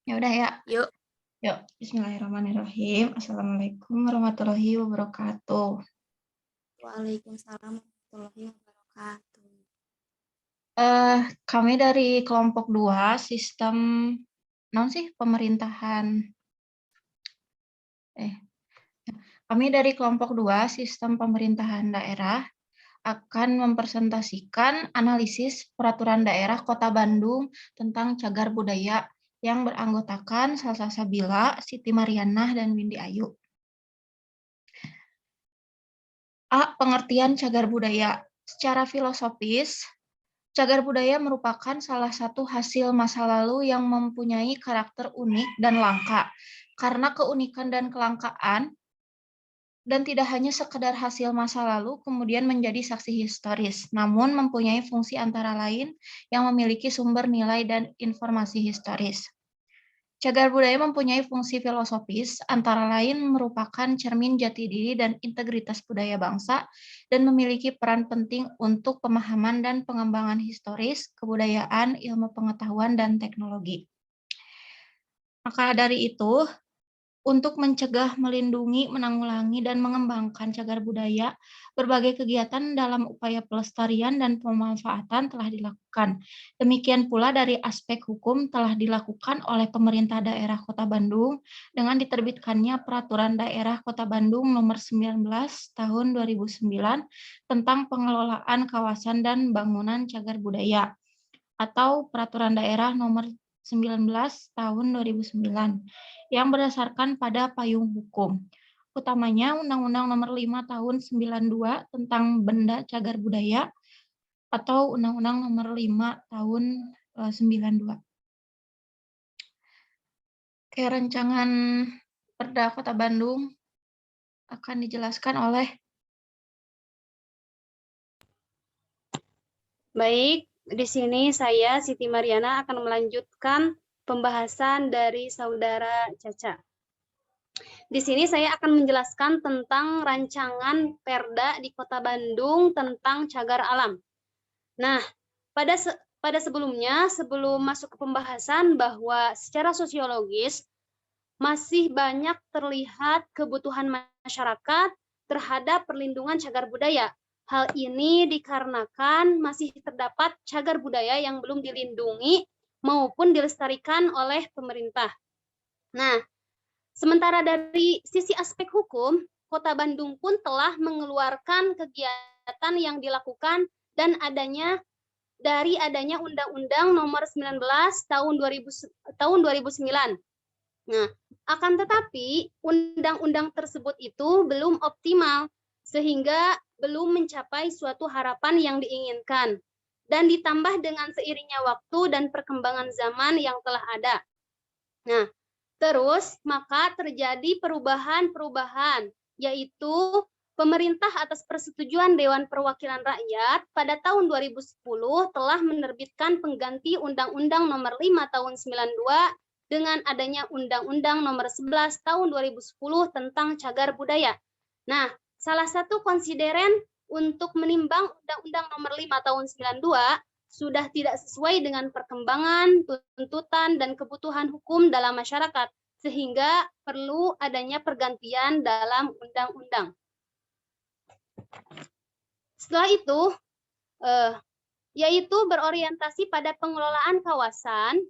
Ya udah ya. Yuk. Yuk, bismillahirrahmanirrahim. Assalamualaikum warahmatullahi wabarakatuh. Waalaikumsalam warahmatullahi wabarakatuh. Kami dari kelompok 2 sistem pemerintahan. Kami dari kelompok 2 sistem pemerintahan daerah akan mempresentasikan analisis peraturan daerah Kota Bandung tentang cagar budaya yang beranggotakan Salsa Sabila, Siti Marianah, dan Windy Ayu. Pengertian cagar budaya. Secara filosofis, cagar budaya merupakan salah satu hasil masa lalu yang mempunyai karakter unik dan langka. Karena keunikan dan kelangkaan, dan tidak hanya sekedar hasil masa lalu kemudian menjadi saksi historis, namun mempunyai fungsi antara lain yang memiliki sumber nilai dan informasi historis. Cagar budaya mempunyai fungsi filosofis, antara lain merupakan cermin jati diri dan integritas budaya bangsa, dan memiliki peran penting untuk pemahaman dan pengembangan historis, kebudayaan, ilmu pengetahuan, dan teknologi. Maka dari itu, untuk mencegah, melindungi, menanggulangi, dan mengembangkan cagar budaya, berbagai kegiatan dalam upaya pelestarian dan pemanfaatan telah dilakukan. Demikian pula dari aspek hukum telah dilakukan oleh pemerintah daerah Kota Bandung dengan diterbitkannya Peraturan Daerah Kota Bandung Nomor 19 Tahun 2009 tentang pengelolaan kawasan dan bangunan cagar budaya, atau Peraturan Daerah Nomor 19 Tahun 2009 yang berdasarkan pada payung hukum. Utamanya Undang-Undang Nomor 5 Tahun 92 tentang Benda Cagar Budaya atau Undang-Undang Nomor 5 Tahun 92. Oke, rancangan Perda Kota Bandung akan dijelaskan oleh Baik, di sini saya Siti Mariana akan melanjutkan pembahasan dari saudara Caca. Di sini saya akan menjelaskan tentang rancangan Perda di Kota Bandung tentang cagar alam. Nah, pada sebelumnya, sebelum masuk ke pembahasan bahwa secara sosiologis masih banyak terlihat kebutuhan masyarakat terhadap perlindungan cagar budaya. Hal ini dikarenakan masih terdapat cagar budaya yang belum dilindungi maupun dilestarikan oleh pemerintah. Nah, sementara dari sisi aspek hukum, Kota Bandung pun telah mengeluarkan kegiatan yang dilakukan dan dari adanya Undang-Undang Nomor 19 Tahun 2009. Nah, akan tetapi undang-undang tersebut itu belum optimal sehingga belum mencapai suatu harapan yang diinginkan dan ditambah dengan seiringnya waktu dan perkembangan zaman yang telah ada. Nah, terus maka terjadi perubahan-perubahan, yaitu pemerintah atas persetujuan Dewan Perwakilan Rakyat pada tahun 2010 telah menerbitkan pengganti Undang-Undang Nomor 5 Tahun 92 dengan adanya Undang-Undang Nomor 11 Tahun 2010 tentang cagar budaya. Nah, salah satu konsideren untuk menimbang Undang-Undang Nomor 5 Tahun 92 sudah tidak sesuai dengan perkembangan, tuntutan, dan kebutuhan hukum dalam masyarakat, sehingga perlu adanya pergantian dalam undang-undang. Setelah itu, yaitu berorientasi pada pengelolaan kawasan,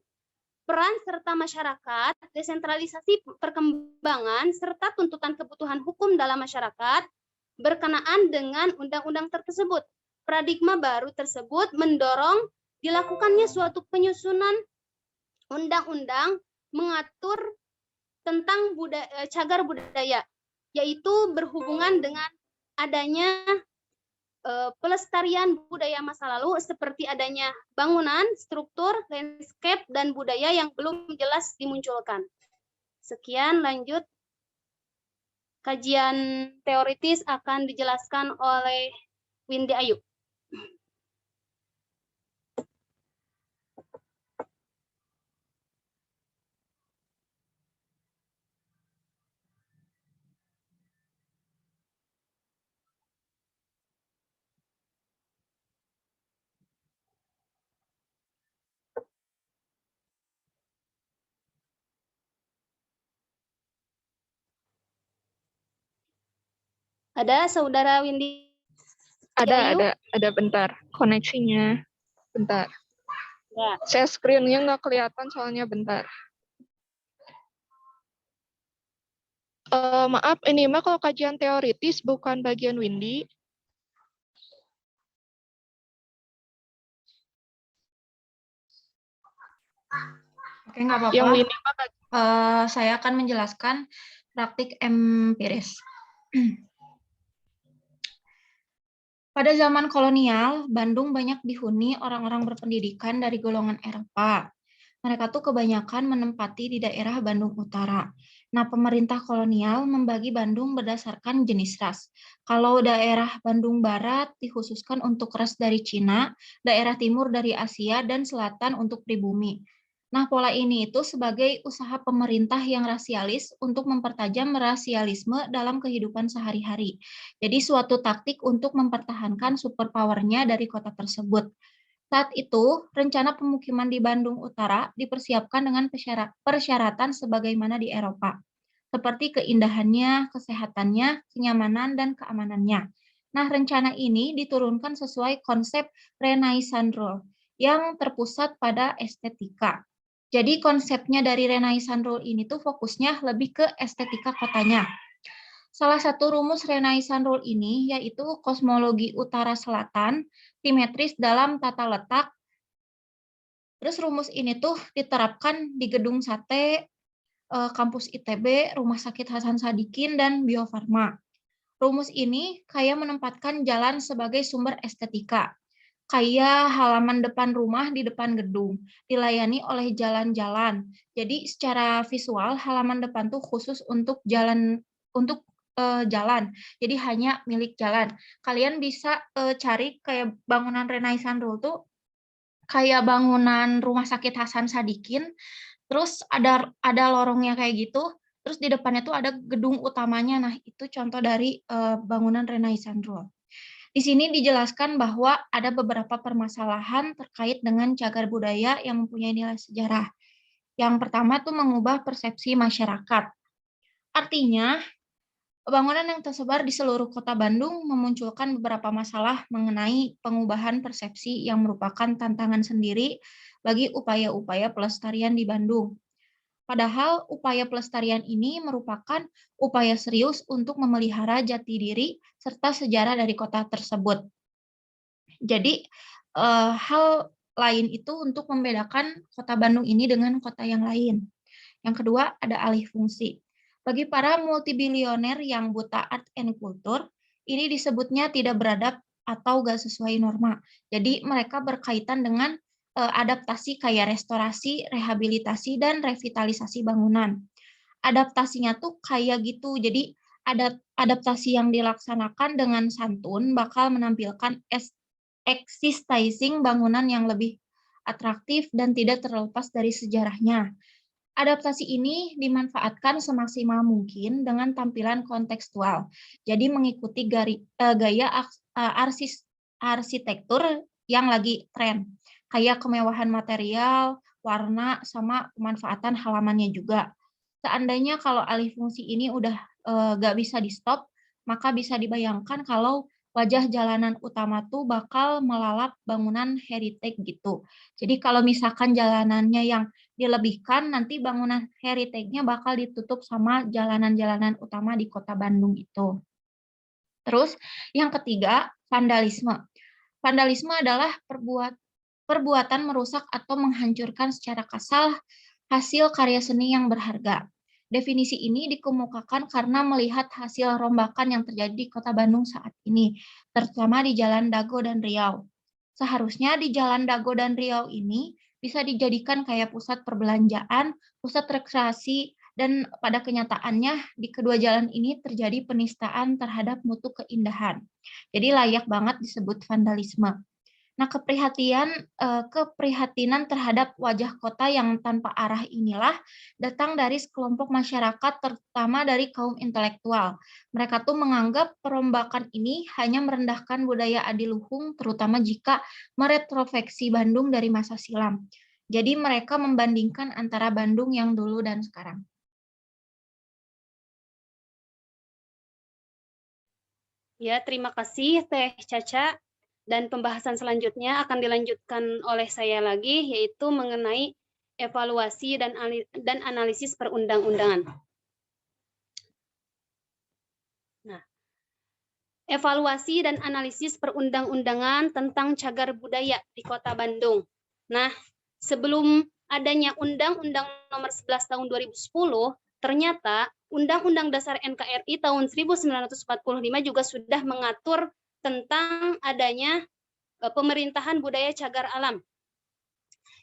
peran serta masyarakat, desentralisasi perkembangan, serta tuntutan kebutuhan hukum dalam masyarakat berkenaan dengan undang-undang tersebut. Paradigma baru tersebut mendorong dilakukannya suatu penyusunan undang-undang mengatur tentang cagar budaya, yaitu berhubungan dengan adanya pelestarian budaya masa lalu seperti adanya bangunan, struktur, landscape, dan budaya yang belum jelas dimunculkan. Sekian, lanjut. Kajian teoritis akan dijelaskan oleh Windy Ayu. Ada Saudara Windy Ayu? Ada bentar. Koneksinya, bentar. Ya. Saya screen-nya nggak kelihatan soalnya bentar. Maaf, ini mah kalau kajian teoritis bukan bagian Windy. Oke, nggak apa-apa. Yang Windy mah Saya akan menjelaskan praktik empiris. Pada zaman kolonial, Bandung banyak dihuni orang-orang berpendidikan dari golongan Eropa. Mereka tuh kebanyakan menempati di daerah Bandung Utara. Nah, pemerintah kolonial membagi Bandung berdasarkan jenis ras. Kalau daerah Bandung Barat dikhususkan untuk ras dari Cina, daerah timur dari Asia, dan selatan untuk pribumi. Nah, pola ini itu sebagai usaha pemerintah yang rasialis untuk mempertajam rasialisme dalam kehidupan sehari-hari. Jadi suatu taktik untuk mempertahankan superpower-nya dari kota tersebut. Saat itu, rencana pemukiman di Bandung Utara dipersiapkan dengan persyaratan sebagaimana di Eropa, seperti keindahannya, kesehatannya, kenyamanan, dan keamanannya. Nah, rencana ini diturunkan sesuai konsep Renaissance Rule yang terpusat pada estetika. Jadi konsepnya dari Renaissance Rule ini tuh fokusnya lebih ke estetika kotanya. Salah satu rumus Renaissance Rule ini yaitu kosmologi utara-selatan, simetris dalam tata letak. Terus rumus ini tuh diterapkan di Gedung Sate, Kampus ITB, Rumah Sakit Hasan Sadikin, dan Bio Farma. Rumus ini kayak menempatkan jalan sebagai sumber estetika. Kayak halaman depan rumah di depan gedung, dilayani oleh jalan-jalan. Jadi secara visual halaman depan tuh khusus untuk jalan jalan. Jadi hanya milik jalan. Kalian bisa cari kayak bangunan Renaissance Rule tuh kayak bangunan Rumah Sakit Hasan Sadikin, terus ada lorongnya kayak gitu, terus di depannya tuh ada gedung utamanya. Nah, itu contoh dari bangunan Renaissance Rule. Di sini dijelaskan bahwa ada beberapa permasalahan terkait dengan cagar budaya yang mempunyai nilai sejarah. Yang pertama tuh mengubah persepsi masyarakat. Artinya, bangunan yang tersebar di seluruh kota Bandung memunculkan beberapa masalah mengenai pengubahan persepsi yang merupakan tantangan sendiri bagi upaya-upaya pelestarian di Bandung. Padahal upaya pelestarian ini merupakan upaya serius untuk memelihara jati diri serta sejarah dari kota tersebut. Jadi hal lain itu untuk membedakan kota Bandung ini dengan kota yang lain. Yang kedua ada alih fungsi. Bagi para multibilioner yang buta art and culture, ini disebutnya tidak beradab atau gak sesuai norma. Jadi mereka berkaitan dengan adaptasi kayak restorasi, rehabilitasi, dan revitalisasi bangunan. Adaptasinya tuh kayak gitu, jadi adaptasi yang dilaksanakan dengan santun bakal menampilkan existing bangunan yang lebih atraktif dan tidak terlepas dari sejarahnya. Adaptasi ini dimanfaatkan semaksimal mungkin dengan tampilan kontekstual. Jadi mengikuti gaya arsitektur yang lagi tren. Kayak kemewahan material, warna, sama pemanfaatan halamannya juga. Seandainya kalau alih fungsi ini udah nggak bisa di-stop, maka bisa dibayangkan kalau wajah jalanan utama tuh bakal melalap bangunan heritage gitu. Jadi kalau misalkan jalanannya yang dilebihkan, nanti bangunan heritage-nya bakal ditutup sama jalanan-jalanan utama di kota Bandung itu. Terus yang ketiga, vandalisme. Vandalisme adalah perbuatan merusak atau menghancurkan secara kasar hasil karya seni yang berharga. Definisi ini dikemukakan karena melihat hasil rombakan yang terjadi di kota Bandung saat ini, terutama di Jalan Dago dan Riau. Seharusnya di Jalan Dago dan Riau ini bisa dijadikan kayak pusat perbelanjaan, pusat rekreasi, dan pada kenyataannya di kedua jalan ini terjadi penistaan terhadap mutu keindahan. Jadi layak banget disebut vandalisme. Nah, keprihatinan terhadap wajah kota yang tanpa arah inilah datang dari sekelompok masyarakat, terutama dari kaum intelektual. Mereka tuh menganggap perombakan ini hanya merendahkan budaya adiluhung, terutama jika meretrofeksi Bandung dari masa silam. Jadi mereka membandingkan antara Bandung yang dulu dan sekarang. Ya, terima kasih Teh Caca. Dan pembahasan selanjutnya akan dilanjutkan oleh saya lagi, yaitu mengenai evaluasi dan analisis perundang-undangan. Nah, evaluasi dan analisis perundang-undangan tentang cagar budaya di Kota Bandung. Nah, sebelum adanya Undang-Undang Nomor 11 Tahun 2010, ternyata Undang-Undang Dasar NKRI tahun 1945 juga sudah mengatur tentang adanya pemerintahan budaya cagar alam,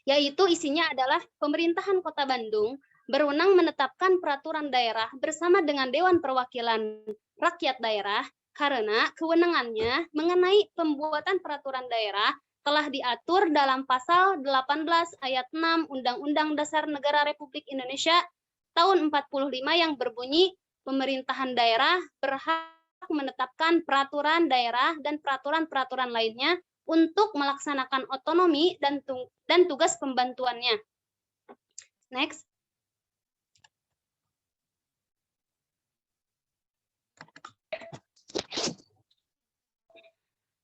yaitu isinya adalah pemerintahan Kota Bandung berwenang menetapkan peraturan daerah bersama dengan Dewan Perwakilan Rakyat Daerah karena kewenangannya mengenai pembuatan peraturan daerah telah diatur dalam pasal 18 ayat 6 Undang-Undang Dasar Negara Republik Indonesia tahun 45 yang berbunyi pemerintahan daerah berhak menetapkan peraturan daerah dan peraturan-peraturan lainnya untuk melaksanakan otonomi dan tugas pembantuannya. Next.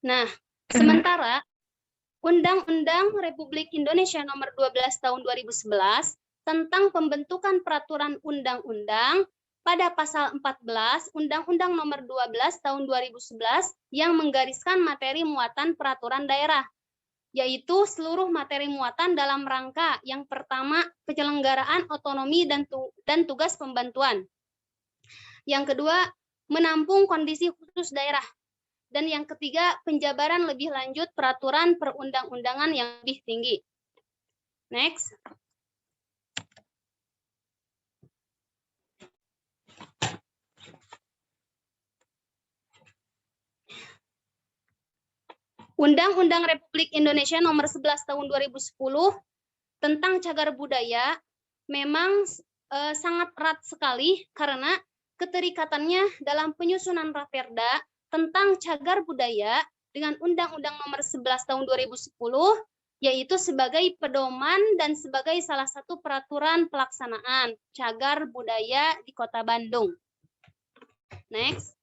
Nah, sementara Undang-Undang Republik Indonesia Nomor 12 Tahun 2011 tentang pembentukan peraturan undang-undang pada pasal 14 Undang-Undang Nomor 12 Tahun 2011 yang menggariskan materi muatan peraturan daerah, yaitu seluruh materi muatan dalam rangka yang pertama penyelenggaraan otonomi dan tugas pembantuan. Yang kedua, menampung kondisi khusus daerah. Dan yang ketiga, penjabaran lebih lanjut peraturan perundang-undangan yang lebih tinggi. Next. Undang-Undang Republik Indonesia Nomor 11 Tahun 2010 tentang cagar budaya memang sangat erat sekali karena keterikatannya dalam penyusunan Raperda tentang cagar budaya dengan Undang-Undang Nomor 11 Tahun 2010, yaitu sebagai pedoman dan sebagai salah satu peraturan pelaksanaan cagar budaya di Kota Bandung. Next.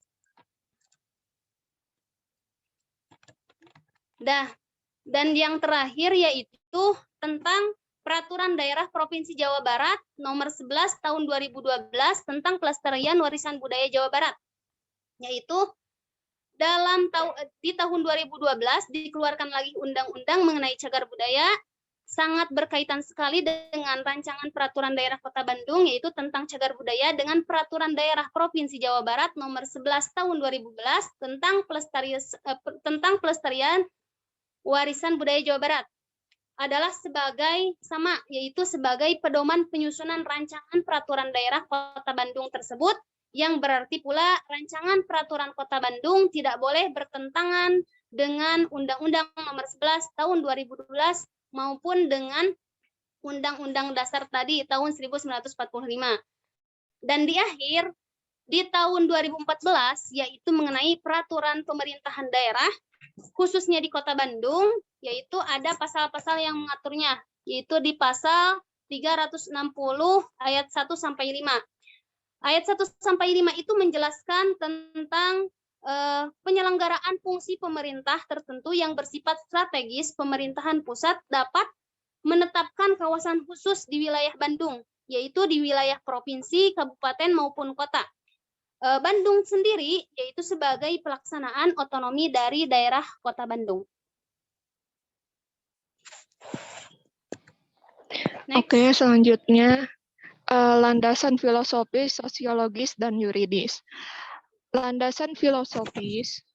Dan yang terakhir yaitu tentang Peraturan Daerah Provinsi Jawa Barat Nomor 11 Tahun 2012 tentang Pelestarian Warisan Budaya Jawa Barat, yaitu di tahun 2012 dikeluarkan lagi undang-undang mengenai cagar budaya, sangat berkaitan sekali dengan rancangan peraturan daerah Kota Bandung, yaitu tentang cagar budaya dengan peraturan daerah Provinsi Jawa Barat nomor 11 tahun 2011 tentang pelestarian warisan budaya Jawa Barat adalah yaitu sebagai pedoman penyusunan rancangan peraturan daerah Kota Bandung tersebut, yang berarti pula rancangan peraturan Kota Bandung tidak boleh bertentangan dengan Undang-Undang Nomor 11 Tahun 2012 maupun dengan Undang-Undang Dasar tadi tahun 1945. Dan di akhir di tahun 2014 yaitu mengenai peraturan pemerintahan daerah khususnya di Kota Bandung, yaitu ada pasal-pasal yang mengaturnya, yaitu di pasal 360 ayat 1 sampai 5. Ayat 1 sampai 5 itu menjelaskan tentang penyelenggaraan fungsi pemerintah tertentu yang bersifat strategis. Pemerintahan pusat dapat menetapkan kawasan khusus di wilayah Bandung, yaitu di wilayah provinsi, kabupaten maupun kota. Bandung sendiri yaitu sebagai pelaksanaan otonomi dari daerah Kota Bandung. Oke, selanjutnya landasan filosofis, sosiologis, dan yuridis. Landasan filosofis,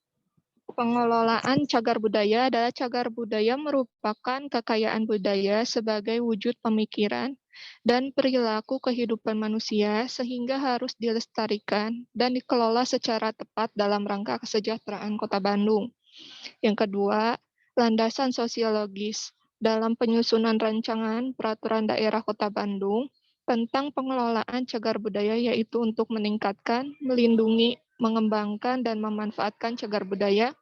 pengelolaan cagar budaya adalah cagar budaya merupakan kekayaan budaya sebagai wujud pemikiran dan perilaku kehidupan manusia sehingga harus dilestarikan dan dikelola secara tepat dalam rangka kesejahteraan Kota Bandung. Yang kedua, landasan sosiologis dalam penyusunan rancangan peraturan daerah Kota Bandung tentang pengelolaan cagar budaya, yaitu untuk meningkatkan, melindungi, mengembangkan, dan memanfaatkan cagar budaya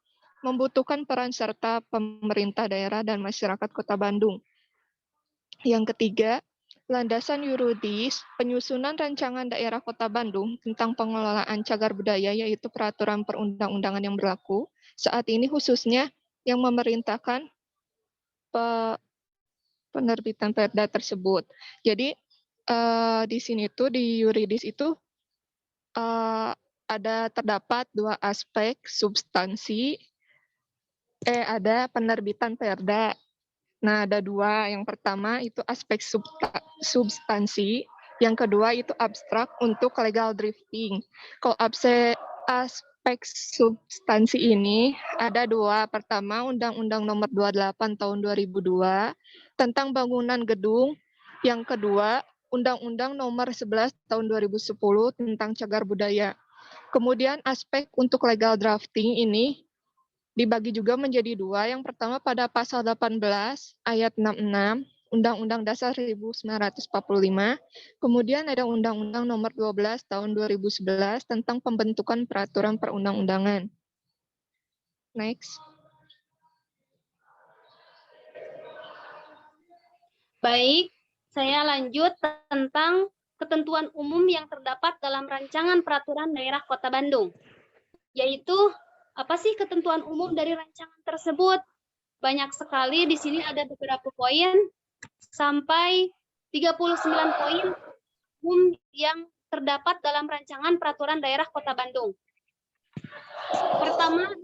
membutuhkan peran serta pemerintah daerah dan masyarakat Kota Bandung. Yang ketiga, Landasan yuridis, penyusunan rancangan daerah Kota Bandung tentang pengelolaan cagar budaya, yaitu peraturan perundang-undangan yang berlaku saat ini, khususnya yang memerintahkan penerbitan perda tersebut. Jadi di sini tuh di yuridis itu terdapat dua aspek substansi, ada penerbitan perda. Nah, ada dua. Yang pertama itu aspek substansi, yang kedua itu abstrak untuk legal drafting. Kalau aspek substansi ini ada dua. Pertama, Undang-Undang Nomor 28 Tahun 2002 tentang bangunan gedung. Yang kedua, Undang-Undang Nomor 11 Tahun 2010 tentang cagar budaya. Kemudian aspek untuk legal drafting ini dibagi juga menjadi dua. Yang pertama pada pasal 18 ayat 66 Undang-Undang Dasar 1945. Kemudian ada Undang-Undang Nomor 12 Tahun 2011 tentang pembentukan peraturan perundang-undangan. Next. Baik, saya lanjut tentang ketentuan umum yang terdapat dalam rancangan peraturan daerah Kota Bandung. Yaitu, apa sih ketentuan umum dari rancangan tersebut? Banyak sekali, di sini ada beberapa poin, sampai 39 poin umum yang terdapat dalam rancangan peraturan daerah Kota Bandung. Pertama,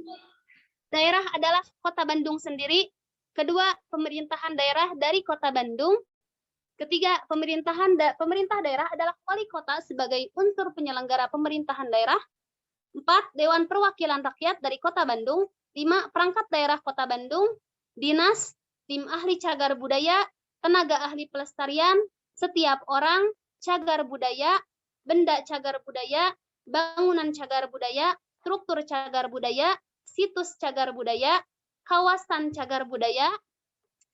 daerah adalah Kota Bandung sendiri. Kedua, pemerintahan daerah dari Kota Bandung. Ketiga, pemerintah daerah adalah wali kota sebagai unsur penyelenggara pemerintahan daerah. 4, Dewan Perwakilan Rakyat dari Kota Bandung. 5, perangkat daerah Kota Bandung, dinas, tim ahli cagar budaya, tenaga ahli pelestarian, setiap orang, cagar budaya, benda cagar budaya, bangunan cagar budaya, struktur cagar budaya, situs cagar budaya, kawasan cagar budaya.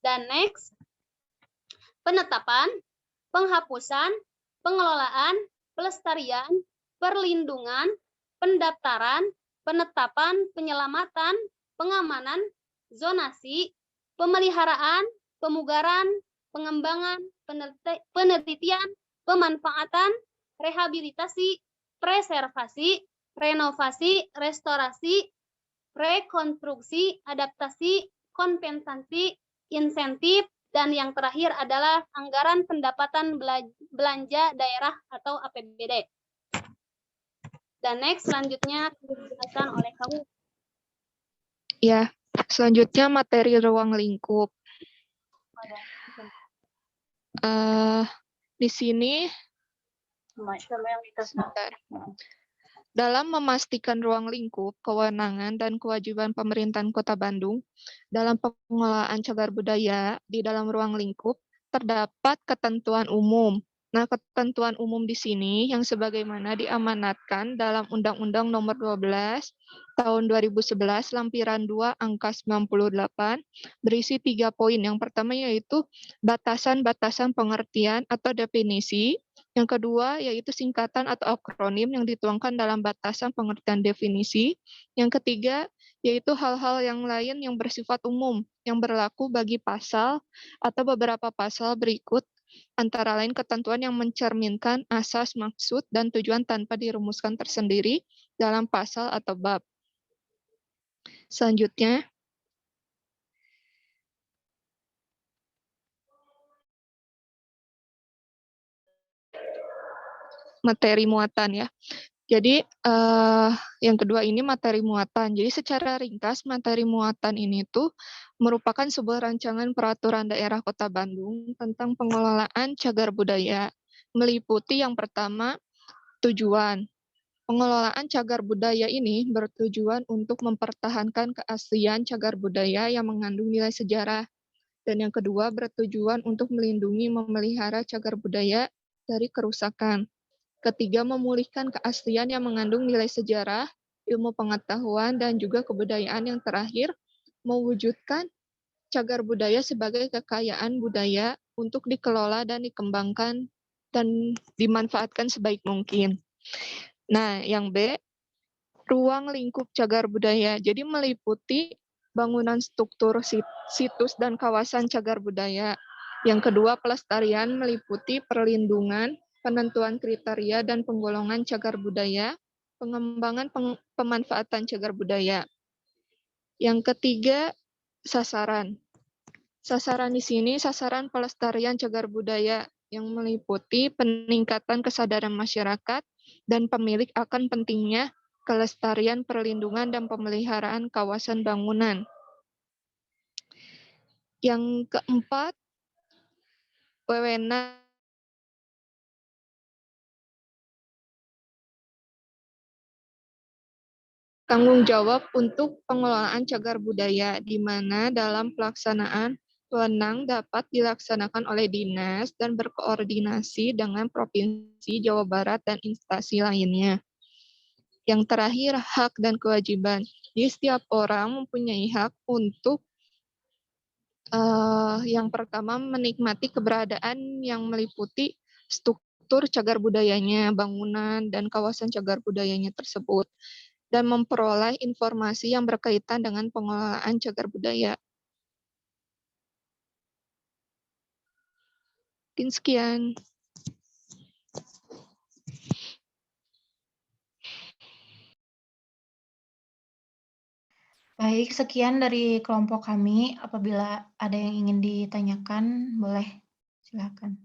Dan next, penetapan, penghapusan, pengelolaan, pelestarian, perlindungan, pendaftaran, penetapan, penyelamatan, pengamanan, zonasi, pemeliharaan, pemugaran, pengembangan, penelitian, pemanfaatan, rehabilitasi, preservasi, renovasi, restorasi, rekonstruksi, adaptasi, kompensasi, insentif, dan yang terakhir adalah anggaran pendapatan belanja daerah atau APBD. Dan next, selanjutnya dijelaskan oleh kamu. Ya, selanjutnya materi ruang lingkup. Di sini, sebentar. Dalam memastikan ruang lingkup, kewenangan, dan kewajiban pemerintahan Kota Bandung dalam pengelolaan cagar budaya di dalam ruang lingkup, terdapat ketentuan umum. Nah, ketentuan umum di sini yang sebagaimana diamanatkan dalam Undang-Undang Nomor 12 Tahun 2011 Lampiran 2 Angka 98 berisi 3 poin. Yang pertama yaitu batasan-batasan pengertian atau definisi. Yang kedua yaitu singkatan atau akronim yang dituangkan dalam batasan pengertian definisi. Yang ketiga yaitu hal-hal yang lain yang bersifat umum yang berlaku bagi pasal atau beberapa pasal berikut, antara lain ketentuan yang mencerminkan asas, maksud, dan tujuan tanpa dirumuskan tersendiri dalam pasal atau bab. Selanjutnya, materi muatan ya. Jadi yang kedua ini materi muatan. Jadi secara ringkas materi muatan ini tuh merupakan sebuah rancangan peraturan daerah Kota Bandung tentang pengelolaan cagar budaya. Meliputi yang pertama tujuan. Pengelolaan cagar budaya ini bertujuan untuk mempertahankan keaslian cagar budaya yang mengandung nilai sejarah. Dan yang kedua bertujuan untuk melindungi memelihara cagar budaya dari kerusakan. Ketiga, memulihkan keaslian yang mengandung nilai sejarah, ilmu pengetahuan, dan juga kebudayaan. Yang terakhir, mewujudkan cagar budaya sebagai kekayaan budaya untuk dikelola dan dikembangkan dan dimanfaatkan sebaik mungkin. Nah, yang B, ruang lingkup cagar budaya. Jadi meliputi bangunan struktur situs dan kawasan cagar budaya. Yang kedua, pelestarian meliputi perlindungan, penentuan kriteria dan penggolongan cagar budaya, pengembangan pemanfaatan cagar budaya. Yang ketiga, sasaran. Sasaran di sini sasaran pelestarian cagar budaya yang meliputi peningkatan kesadaran masyarakat dan pemilik akan pentingnya kelestarian, perlindungan, dan pemeliharaan kawasan bangunan. Yang keempat, wewenang tanggung jawab untuk pengelolaan cagar budaya, di mana dalam pelaksanaan wewenang dapat dilaksanakan oleh dinas dan berkoordinasi dengan Provinsi Jawa Barat dan instansi lainnya. Yang terakhir, hak dan kewajiban. Jadi setiap orang mempunyai hak untuk yang pertama menikmati keberadaan yang meliputi struktur cagar budayanya, bangunan, dan kawasan cagar budayanya tersebut, dan memperoleh informasi yang berkaitan dengan pengelolaan cagar budaya. Mungkin sekian. Baik, sekian dari kelompok kami. Apabila ada yang ingin ditanyakan, boleh silakan.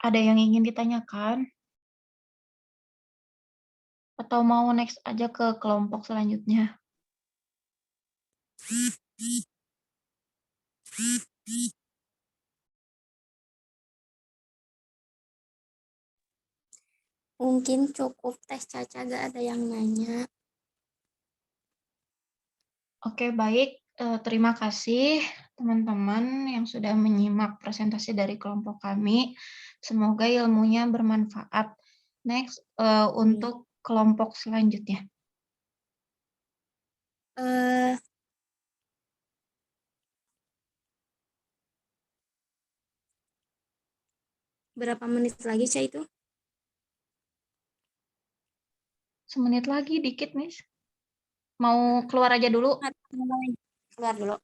Ada yang ingin ditanyakan? Atau mau next aja ke kelompok selanjutnya? Mungkin cukup tes Caca, gak ada yang nanya. Oke, baik. Terima kasih teman-teman yang sudah menyimak presentasi dari kelompok kami. Semoga ilmunya bermanfaat. Next, untuk kelompok selanjutnya. Berapa menit lagi, Ca, itu? Semenit lagi, dikit, Miss. Mau keluar aja dulu? Keluar dulu.